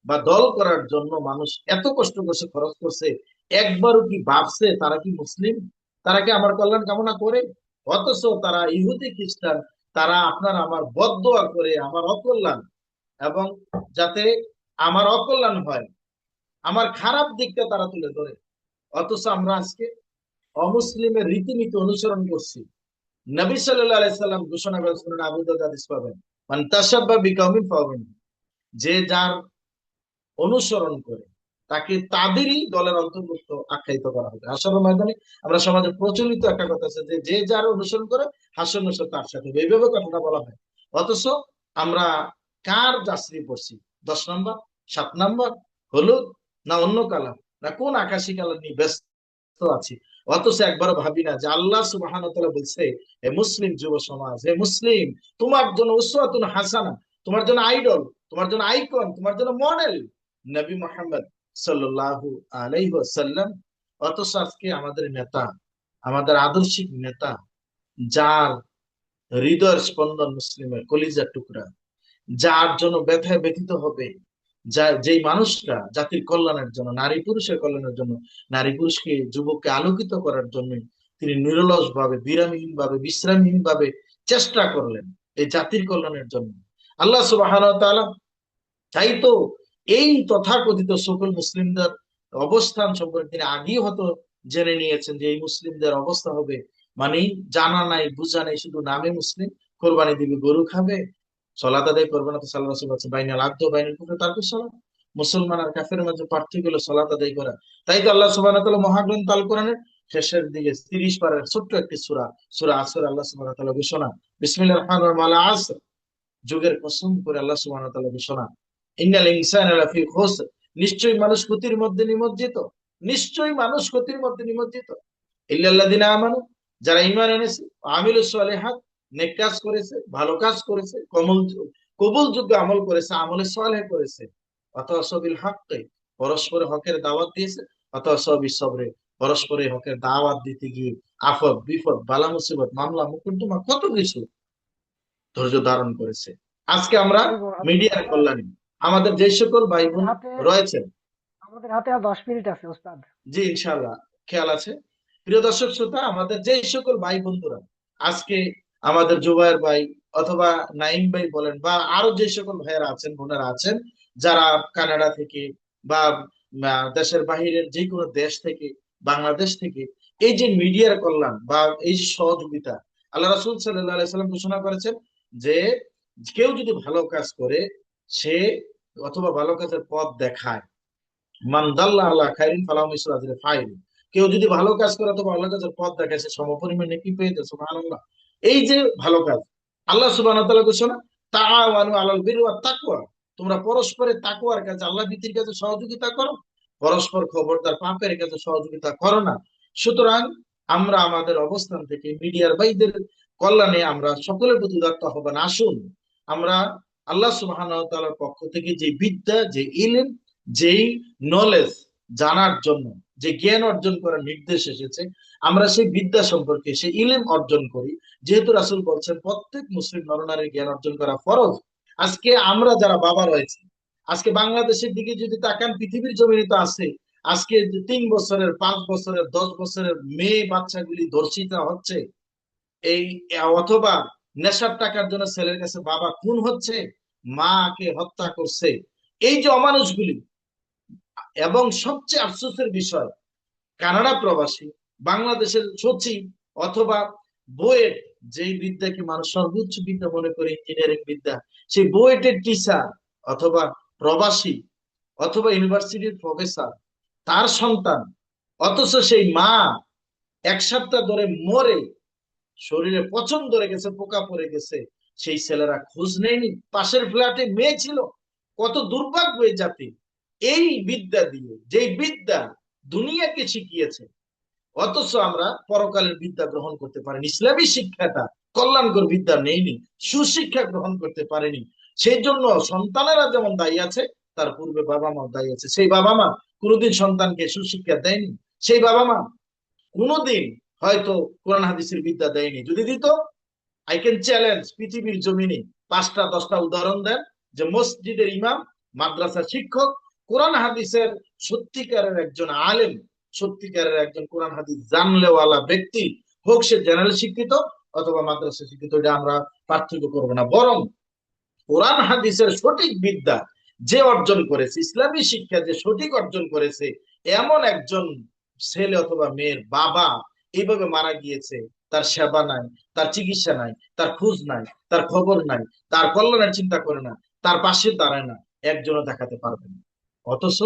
বা দল করার জন্য মানুষ এত কষ্ট করছে, খরচ করছে, একবারও কি ভাবছে তারা কি মুসলিম, তারা কি আমার কল্যাণ কামনা করে? অথচ তারা ইহুদি খ্রিস্টান, তারা আপনার আমার বদদোয়া করে আমার অকল্যাণ, এবং যাতে আমার অকল্যাণ হয়, আমার খারাপ দিকটা তারা তুলে ধরে। অথচ আমরা আজকে অমুসলিমের রীতিনীতি অনুসরণ করছি। নবী সাল্লাল্লাহু আলাইহি সাল্লাম ঘোষণা করেছেন, আবু দাউদ হাদিস পাবেন, মান তাশাব্বা বিকাউমিন ফাহুম, যে যার অনুসরণ করে তাকে তাদেরই দলের অন্তর্ভুক্ত আখ্যায়িত করা হবে হাসরের ময়দানে। আমরা সমাজে প্রচলিত একটা কথা আছে যে যে যার অনুসরণ করে হাসর নসর তার সাথে, এইভাবে কথাটা বলা হয়। অথচ আমরা কার যাত্রী পড়ছি? 10 নম্বর, 7 নম্বর, হলুদ না অন্য কালার, না কোন আকাশি কালার নিয়ে ব্যস্ত আছি। অথচ একবারও ভাবি না যে আল্লাহ সুবহানাহু ওয়া তাআলা বলছে, হে মুসলিম যুব সমাজ, হে মুসলিম, তোমার জন্য উসওয়াতুন হাসানা, তোমার জন্য আইডল, তোমার জন্য আইকন, তোমার জন্য মডেল নবী মুহাম্মদ সাল্লাল্লাহু আলাইহি ওয়াসাল্লাম। অথচ আজকে আমাদের নেতা, আমাদের আদর্শিক নেতা, যার হৃদয়ের স্পন্দন মুসলিমের কলিজার টুকরা, যার জন্য ব্যথায় ব্যথিত হবে, যা যেই মানুষটা জাতির কল্যাণের জন্য, নারী পুরুষের কল্যাণের জন্য, নারী পুরুষকে যুবককে আলোকিত করার জন্য তিনি নিরলস ভাবে, বিরামহীন ভাবে, বিশ্রামহীন ভাবে চেষ্টা করলেন এই জাতির কল্যাণের জন্য। আল্লাহ সুবহানাহু ওয়া তাআলা তাই তো এই তথাকথিত সকল মুসলিমদের অবস্থান সম্পর্কে তিনি আগেই হয়তো জেনে নিয়েছেন যে এই মুসলিমদের অবস্থা হবে, মানে জানা নাই বুঝা নাই, শুধু নামে মুসলিম, কোরবানি দিবে গরু খাবে, সলাত আদায় করবে না। তো সাল্লাল্লাহু আলাইহি ওয়াসাল্লাম বাইনাল আব্দ বাইনাল কুফর তারপর সালাত, মুসলমান আর কাফের মাঝে পার্থক্য হলো সলাত আদায় করা। তাই তো আল্লাহ সুবহানাহু ওয়া তাআলা মহাগ্রন্থ আল কোরআনের শেষের দিকে 30 পারার ছোট্ট একটি সূরা, সূরা আসর, আল্লাহ সুবহানাহু ওয়া তাআলা ঘোষণা, বিসমিল্লাহির রহমানির রহিম, আল আসর, যুগের কসম করে আল্লাহ সুবহানাহু ওয়া তাআলা ঘোষণা, ইন্নাল ইনসানা লাফি খুসর, নিশ্চয়ই মানুষ ক্ষতির মধ্যে নিমজ্জিত, নিশ্চয়ই মানুষ ক্ষতির মধ্যে নিমজ্জিত, ইল্লাল্লাযিনা আমানু, যারা ঈমান এনেছে, আমিলুস সালিহাত, নেক কাজ করেছে, ভালো কাজ করেছে, কবুলযোগ্য আমল করেছে, আমলে সালেহ করেছে, ওয়াতাওয়াসাউ বিল হাক্কি, পরস্পর হকের দাওয়াত দিয়েছে, ওয়াতাওয়াসাউ বিস সবরে, পরস্পর হকের দাওয়াত দিতে গিয়ে আফত বিপদ বালা মুসিবত মামলা মুকদ্দমা কত কিছু ধৈর্য ধারণ করেছে। আজকে আমরা মিডিয়ার কল্যাণে আমাদের যে সকল ভাই আমাদের বোন হাতে রয়েছেন, আমাদের হাতে আর 10 মিনিট আছে ওস্তাদ। জি ইনশাল্লাহ খেয়াল আছে। প্রিয় দর্শক শ্রোতা, আমাদের যে সকল ভাই বন্ধুরা আজকে আমাদের জুবায়ের ভাই অথবা নাইম ভাই বলেন, বা আরো যে সকল ভাইয়েরা আছেন, বোনেরা আছেন, যারা কানাডা থেকে বা দেশের বাহিরের যে কোনো দেশ থেকে, বাংলাদেশ থেকে, এই যে মিডিয়ার কল্যাণ বা এই যে সহযোগিতা, আল্লাহ রাসূল সাল্লাল্লাহু আলাইহি সাল্লাম ঘোষণা করেছেন যে কেউ যদি ভালো কাজ করে, সে অথবা ভালো কাজের পথ দেখায়, মান দাল্লা আলা খাইরিন ফালাহু মিসলু আজরি ফাইল, কেউ যদি ভালো কাজ করে তো ভালো কাজের পথ দেখায়, সে সমপরিমাণ নেকি পেয়ে যায়। সুবহানাল্লাহ। এই যে ভালো কাজ, আল্লাহ সুবহানাহু ওয়া তাআলা ঘোষণা, তাআওয়ানু আলাল বিররি ওয়াত তাকওয়া, তোমরা পরস্পরের তাকওয়ার কাজে, আল্লাহ ভীতির কাজে সহযোগিতা করো, পরস্পর খবরদার পাপের কাজে সহযোগিতা করো না। সুতরাং আমরা আমাদের অবস্থান থেকে মিডিয়ার ভাইদের কল্যাণে আমরা সকলের প্রতি উদাত্ত আহ্বান, আসুন আমরা আল্লাহ সুবহানাহু ওয়া তাআলার পক্ষ থেকে যে বিদ্যা, যে ইলম, যেই নলেজ জানার জন্য যে জ্ঞান অর্জন করার নির্দেশ এসেছে, আমরা সেই বিদ্যা সম্পর্কে সেই ইলম অর্জন করি। যেহেতু রাসূল বলছেন প্রত্যেক মুসলিম নরনারীর জ্ঞান অর্জন করা ফরজ। আজকে আমরা যারা বাবা রয়েছে, আজকে বাংলাদেশের দিকে যদি তাকান, পৃথিবীর জমিনে তো আছে, আজকে 3 বছরের, 5 বছরের, 10 বছরের মেয়ে বাচ্চাগুলি ধর্ষিতা হচ্ছে, এই অথবা নেশার টাকার জন্য ছেলের কাছে বাবা খুন হচ্ছে, মাকে হত্যা করছে, এই যে অমানুষগুলি। এবং সবচেয়ে আফসোসের বিষয়, কানাডা প্রবাসী বাংলাদেশের সচিব অথবা বুয়েট, যেই বিদ্যাকে মানুষ সর্বোচ্চ বিদ্যা মনে করে, ইঞ্জিনিয়ারিং বিদ্যা, সেই বুয়েটের টিচার অথবা প্রবাসী অথবা ইউনিভার্সিটির প্রফেসর, তার সন্তান, অথচ সেই মা 1 সপ্তাহ ধরে মরে, শরীরে পচন ধরে গেছে, পোকা পড়ে গেছে, সেই ছেলেরা খোঁজ নেয়নি। পাশের ফ্ল্যাটে মেয়ে ছিল। কত দুর্ভাগ্য এই জাতি! এই বিদ্যা দিয়ে, যেই বিদ্যা দুনিয়াকে শিখিয়েছে, অথচ আমরা পরকালের বিদ্যা গ্রহণ করতে পারিনি, ইসলামী শিক্ষাটা, কল্যাণকর বিদ্যা নেইনি, সুশিক্ষা গ্রহণ করতে পারেনি। সেই জন্য সন্তানেরা যেমন দায়ী আছে, তার পূর্বে বাবা মা দায়ী আছে। সেই বাবা মা কোনোদিন সন্তানকে সুশিক্ষা দেয়নি, সেই বাবা মা কোনোদিন হয়তো কোরআন হাদিসের বিদ্যা দেয়নি। যদি দিত, আই ক্যান চ্যালেঞ্জ, পৃথিবীর জমিনে 5টা 10টা উদাহরণ দেন যে মসজিদের ইমাম, মাদ্রাসার শিক্ষক, কোরআন হাদিসের সত্যিকারের একজন আলেম, সত্যিকারের একজন কোরআন হাদিস জানলেওয়ালা ব্যক্তি, হোক সে জেনারেল শিক্ষিত অথবা মাদ্রাসা শিক্ষিত, এটা আমরা পার্থক্য করবো না। বরং কোরআন হাদিসের সঠিক বিদ্যা যে অর্জন করেছে, ইসলামী শিক্ষা যে সঠিক অর্জন করেছে, এমন একজন ছেলে অথবা মেয়ের বাবা এইভাবে মারা গিয়েছে, তার সেবা নাই, তার চিকিৎসা নাই, তার খোঁজ নাই, তার খবর নাই, তার কল্যাণের চিন্তা করে না, তার পাশে দাঁড়ায় না, একজনও দেখাতে পারবে না। অথচ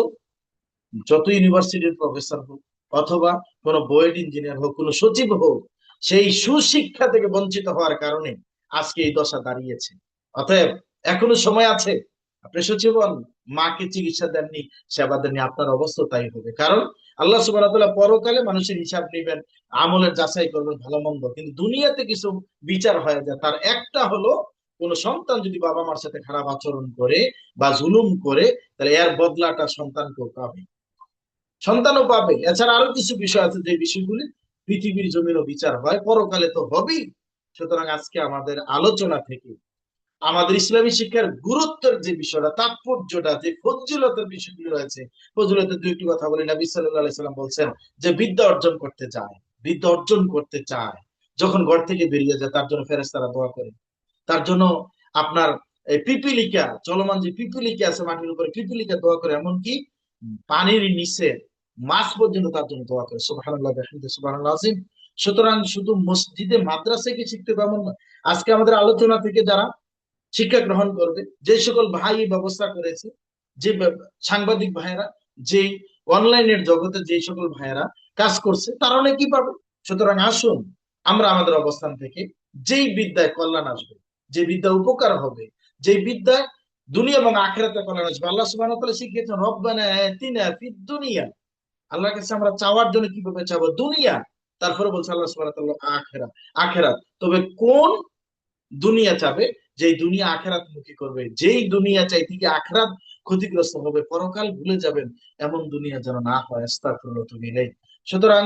যত ইউনিভার্সিটির প্রফেসর হোক অথবা কোনো বুয়েট ইঞ্জিনিয়ার হোক, কোনো সচিব হোক, সেই সুশিক্ষা থেকে বঞ্চিত হওয়ার কারণে আজকে এই দশা দাঁড়িয়েছে। অতএব এখনো সময় আছে। আপনি সচিব হন, মাকে চিকিৎসা দেননি, সেবা দেননি, আপনার অবস্থা তাই হবে। কারণ আল্লাহ সুবহানাহু ওয়া তাআলা পরকালে মানুষের হিসাব নেবেন, আমলের যাচাই করবেন, ভালো মন্দ। কিন্তু দুনিয়াতে কিছু বিচার হয়ে যায়। তার একটা হলো, কোন সন্তান যদি বাবা মার সাথে খারাপ আচরণ করে বা জুলুম করে, তাহলে এর বদলাটা সন্তানকেও পাবে, সন্তানও পাবে। এছাড়া আরো কিছু বিষয় আছে, যে বিষয়গুলি পৃথিবীর জমিরও বিচার হয়, পরকালে তো হবেই। সুতরাং আজকে আমাদের আলোচনা থেকে আমাদের ইসলামী শিক্ষার গুরুত্বের যে বিষয়টা, তাৎপর্যটা, যে ফজিলতের বিষয়গুলি রয়েছে, ফজিলতের 2টি কথা বলি। নবী সাল্লাল্লাহু আলাইহি সাল্লাম বলছেন যে বিদ্যা অর্জন করতে যায়, বিদ্যা অর্জন করতে চায়, যখন ঘর থেকে বেরিয়ে যায়, তার জন্য ফেরেশতারা দোয়া করে। তার জন্য আপনার এই পিপিলিকা, চলমান যে পিপিলিকা আছে মাটির উপরে, পিপিলিকা দোয়া করে। এমনকি পানির নিচে মাছ পর্যন্ত তার জন্য দোয়া করে। সুবহানাল্লাহ, বিহামদিহি, সুবহানাল্লাহ আযীম। সুতরাং শুধু মসজিদে মাদ্রাসায় কি শিখতে পারবো না? আজকে আমাদের আলোচনা থেকে যারা শিক্ষা গ্রহণ করবে, যে সকল ভাই ব্যবস্থা করেছে, যে সাংবাদিক ভাইয়েরা, যে অনলাইনের জগতে যে সকল ভাইয়েরা কাজ করছে, তারা অনেক কি পাবে। সুতরাং আসুন আমরা আমাদের অবস্থান থেকে যেই বিদ্যায় কল্যাণ আসবে, যে বিদ্যা উপকার হবে, যে বিদ্যায় দুনিয়া এবং আখিরাতে কল্যাণ আসবে। আল্লাহ সুবহানাহু ওয়া তাআলা শিখিয়েছেন, রব্বানা আতিনা ফিদ দুনিয়া, আল্লাহর কাছে আমরা চাওয়ার জন্য কিভাবে চাবো? দুনিয়া। তারপরে বলছে আল্লাহ সুবহানাহু ওয়া তাআলা আখিরাত, আখিরাত। তবে কোন দুনিয়া চাবে? যেই দুনিয়া আখেরাত মুখী করবে, যেই দুনিয়া চাইতে গিয়ে আখেরাত ক্ষতিগ্রস্ত হবে, পরকাল ভুলে যাবেন, এমন দুনিয়া যেন না হয়। আস্তাগফিরুল্লাহ ওয়া আতুবু ইলাইহি। সুতরাং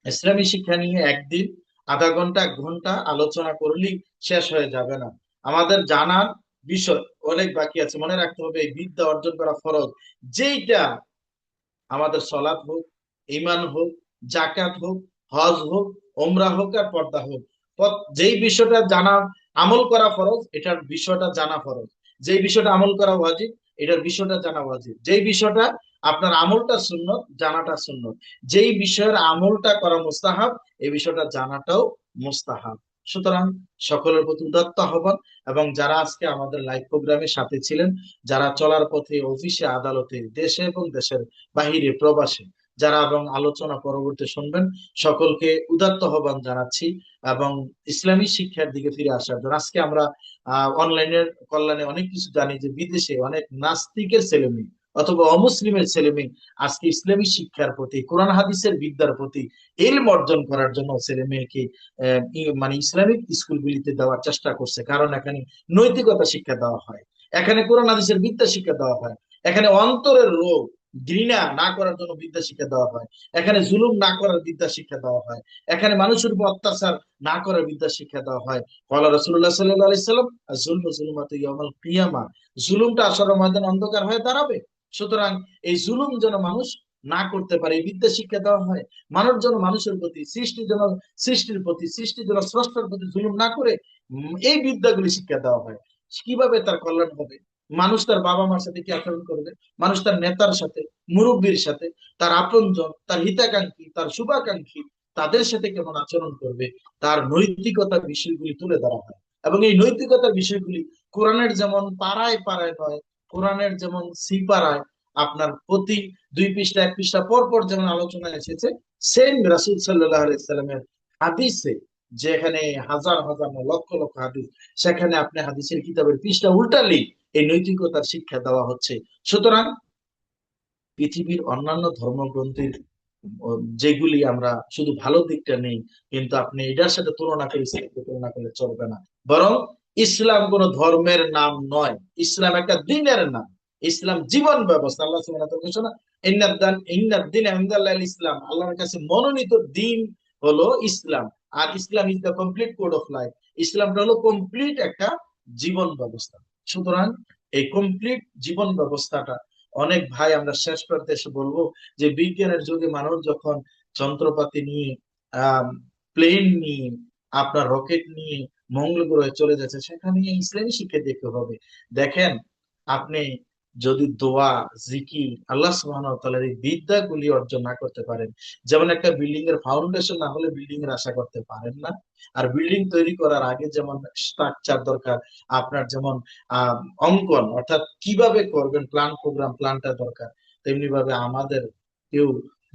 ইসলামী শিক্ষা নিয়ে একদিন, আধা ঘন্টা, 1 ঘন্টা আলোচনা করলেই শেষ হয়ে যাবে না। আমাদের জানার বিষয় অনেক বাকি আছে। মনে রাখতে হবে, এই বিদ্যা অর্জন করা ফরজ। যেইটা আমাদের সলাৎ হোক, ঈমান হোক, যাকাত হোক, হজ হোক, ওমরা হোক আর পর্দা হোক, যেই বিষয়টা জানা, আমল করা ফরজ, এটার বিষয়টা জানা ফরজ। যেই বিষয়টা আমল করা ওয়াজিব, এটার বিষয়টা জানা ওয়াজিব। যেই বিষয়টা আপনার আমলটা সুন্নত, জানাটা সুন্নত। যেই বিষয়ের আমলটা করা মুস্তাহাব, এই বিষয়টা জানাটাও মুস্তাহাব। সুতরাং সকলের প্রতি উদাত্ত আহ্বান। এবং যারা আজকে আমাদের লাইভ প্রোগ্রামের সাথে ছিলেন, যারা চলার পথে, অফিসে, আদালতে, দেশে এবং দেশের বাহিরে, প্রবাসে, যারা এবং আলোচনা পরবর্তী শুনবেন সকলকে উদাত্ত আহ্বান জানাচ্ছি এবং ইসলামী শিক্ষার দিকে ফিরে আসার জন্য। আজকে আমরা অনলাইনের কল্যাণে অনেক কিছু জানি যে বিদেশে অনেক নাস্তিকের ছেলেমেয়ে অথবা অমুসলিমের ছেলেমেয়ে আজকে ইসলামী শিক্ষার প্রতি, কোরআন হাদিসের বিদ্যার প্রতি ইলম অর্জন করার জন্য ছেলে মেয়েকে মানে ইসলামিক স্কুলগুলিতে দেওয়ার চেষ্টা করছে। কারণ এখানে নৈতিকতা শিক্ষা দেওয়া হয়, এখানে কোরআন হাদিসের বিদ্যা শিক্ষা দেওয়া হয়, এখানে অন্তরের রোগ ঘৃণা না করার জন্য বিদ্যা শিক্ষা দেওয়া হয়, এখানে জুলুম না করার বিদ্যা শিক্ষা দেওয়া হয়, এখানে মানুষের উপর অত্যাচার না করার বিদ্যা শিক্ষা দেওয়া হয়। ক্বালা রাসূলুল্লাহ সাল্লাল্লাহু আলাইহি সাল্লাম, আয-যুলমু যুলুমাতু ইয়াউমাল কিয়ামা, জুলুমটা আসরের ময়দানে অন্ধকার হয়ে দাঁড়াবে। সুতরাং এই জুলুম যেন মানুষ না করতে পারে এই বিদ্যা শিক্ষা দেওয়া হয়। মানুষ যেন মানুষের প্রতি, সৃষ্টির প্রতি, সৃষ্টির জন্য স্রষ্টার প্রতি জুলুম না করে এই বিদ্যাগুলি শিক্ষা দেওয়া হয়। কিভাবে তার কল্যাণ হবে, মানুষ তার বাবা মার সাথে কি আচরণ করবে, মানুষ তার নেতার সাথে, মুরব্বীর সাথে, তার আপনজন, তার হিতাকাঙ্ক্ষী, তার শুভাকাঙ্ক্ষী, তাদের সাথে কেমন আচরণ করবে, তার নৈতিকতার বিষয়গুলি তুলে ধরা হয়। এবং এই নৈতিকতার বিষয়গুলি কোরআনের যেমন পাড়ায় পাড়ায় নয়, কোরআনের যেমন সিপাড়ায় আপনার প্রতি 2 পৃষ্ঠা 1 পৃষ্ঠা পর পর যেমন আলোচনা এসেছে, সেম রাসূল সাল্লাল্লাহু আলাইহি সাল্লামের হাদিসে, যেখানে হাজার হাজার নয়, লক্ষ লক্ষ হাদিস, সেখানে আপনি হাদিসের কিতাবের পৃষ্ঠা উল্টালেই এই নৈতিকতার শিক্ষা দেওয়া হচ্ছে। সুতরাং পৃথিবীর অন্যান্য ধর্মগ্রন্থের যেগুলি আমরা শুধু ভালো দিকটা নেই, কিন্তু আপনি এটার সাথে তুলনা করে ইসলামকে তুলনা করলে চলবে না। বরং ইসলাম কোন ধর্মের নাম নয়, ইসলাম একটা দিনের নাম। ইসলাম জীবন ব্যবস্থা। আল্লাহ সুবহানাহু ওয়া তাআলা ঘোষণা, ইন্নাদ-দীন ইনদাল্লাহিল ইসলাম, আল্লাহর কাছে মনোনীত দিন হলো ইসলাম। আর Islam is the complete code of life. ইসলামটা হলো কমপ্লিট একটা জীবন ব্যবস্থা। সুতরাং এই কমপ্লিট জীবন ব্যবস্থাটা অনেক ভাই আমরা শেষ করতে এসে বলবো যে বিজ্ঞানের যুগে মানুষ যখন যন্ত্রপাতি নিয়ে প্লেন নিয়ে আপনার রকেট নিয়ে মঙ্গল গ্রহে চলে যাচ্ছে, সেখানে ইসলামী শিক্ষা দেখতে হবে। দেখেন, আপনি যদি দোয়া, জিকির, আল্লাহ সুবহানাহু ওয়া তাআলার এই বিদ্যাগুলি অর্জন না করতে পারেন, যেমন একটা বিল্ডিং এর ফাউন্ডেশন না হলে বিল্ডিং এর আশা করতে পারেন না। আর বিল্ডিং তৈরি করার আগে যেমন স্ট্রাকচার দরকার, আপনার যেমন আহ অঙ্কন অর্থাৎ কিভাবে করবেন প্ল্যান প্রোগ্রাম প্ল্যানটা দরকার, তেমনি ভাবে আমাদের কেউ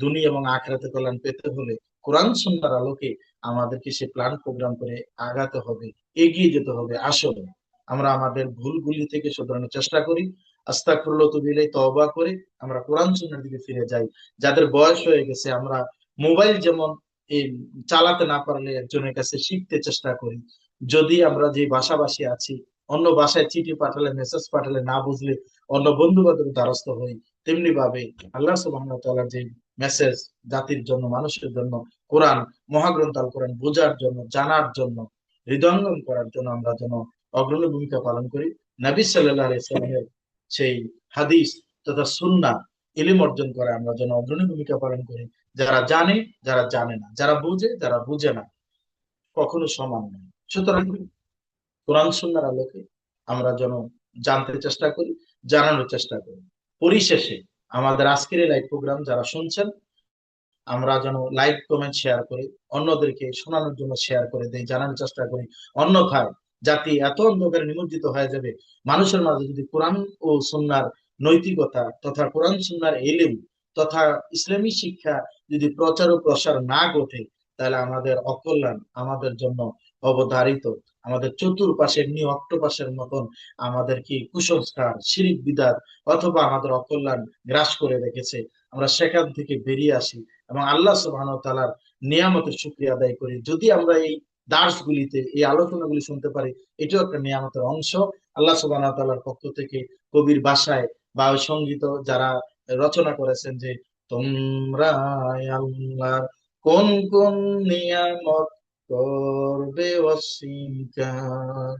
দুনিয়া এবং আখিরাতে কল্যাণ পেতে হলে কোরআন সুন্নাহর আলোকে আমাদেরকে সে প্ল্যান প্রোগ্রাম করে আগাতে হবে, এগিয়ে যেতে হবে। আসলে আমরা আমাদের ভুলগুলি থেকে শুধরানোর চেষ্টা করি, আস্তাগফিরুল্লাহ ওয়া তুবু ইলাইহি, তওবা করে আমরা কোরআন সুন্নাহর দিকে ফিরে যাই। যাদের বয়স হয়ে গেছে, আমরা মোবাইল যেমন এই চালাতে না পারলে একজনের কাছে শিখতে চেষ্টা করি। যদি আমরা যে ভাষাভাষী আছি, অন্য ভাষায় চিঠি পাঠালে, মেসেজ পাঠালে না বুঝলে অন্য বন্ধু বান্ধবের দ্বারস্থ হই, তেমনি ভাবে আল্লাহ সুবহানাহু ওয়া তাআলার যে মেসেজ জাতির জন্য, মানুষের জন্য, কোরআন, মহাগ্রন্থ আল কোরআন বোঝার জন্য, জানার জন্য, হৃদয়ঙ্গম করার জন্য আমরা যেন অগ্রণী ভূমিকা পালন করি। নবী সাল্লাল্লাহু আলাইহি সাল্লামের সেই হাদিস তথা সুন্নাহ ইলম অর্জন করে আমরা যেন অগ্রণী ভূমিকা পালন করি। যারা জানে, যারা জানে না, যারা বুঝে, যারা বুঝে না, কখনো সমান নয়। সুতরাং কোরআন সুন্নাহর আলোকে আমরা যেন জানতে চেষ্টা করি, জানানোর চেষ্টা করি। পরিশেষে আমাদের আজকের এই লাইভ প্রোগ্রাম যারা শুনছেন, আমরা যেন লাইক কমেন্ট শেয়ার করি, অন্যদেরকে শোনানোর জন্য শেয়ার করে দেই, জানানোর চেষ্টা করি। অন্যথায় জাতি এত অন্ধকারে নিমজ্জিত হয়ে যাবে, মানুষের মাঝে যদি কোরআন ও সুন্নাহর নৈতিকতা তথা কোরআন সুন্নাহর ইলম তথা ইসলামী শিক্ষা যদি প্রচার ও প্রসার না ঘটে, তাহলে আমাদের অকল্যাণ আমাদের জন্য অবধারিত। আমাদের চতুর্পাশে এমনি অক্টোপাসের মতন আমাদের কি কুসংস্কার, শিরিক, বিদআত অথবা আমাদের অকল্যাণ গ্রাস করে রেখেছে। আমরা সেখান থেকে বেরিয়ে আসি এবং আল্লাহ সুবহানাহু ওয়া তাআলার নিয়ামতের শুকরিয়া আদায় করি। যদি আমরা এই দার্স গুলিতে, এই আলোচনাগুলি শুনতে পারি, এটাও একটা নিয়ামতের অংশ। আল্লাহ সুবহানাহু ওয়া তাআলার পক্ষ থেকে কবির ভাষায় বা ওই সঙ্গীত যারা রচনা করেছেন যে, তোমরা আল্লাহর কোন কোন নিয়ামত করবে অস্বীকার,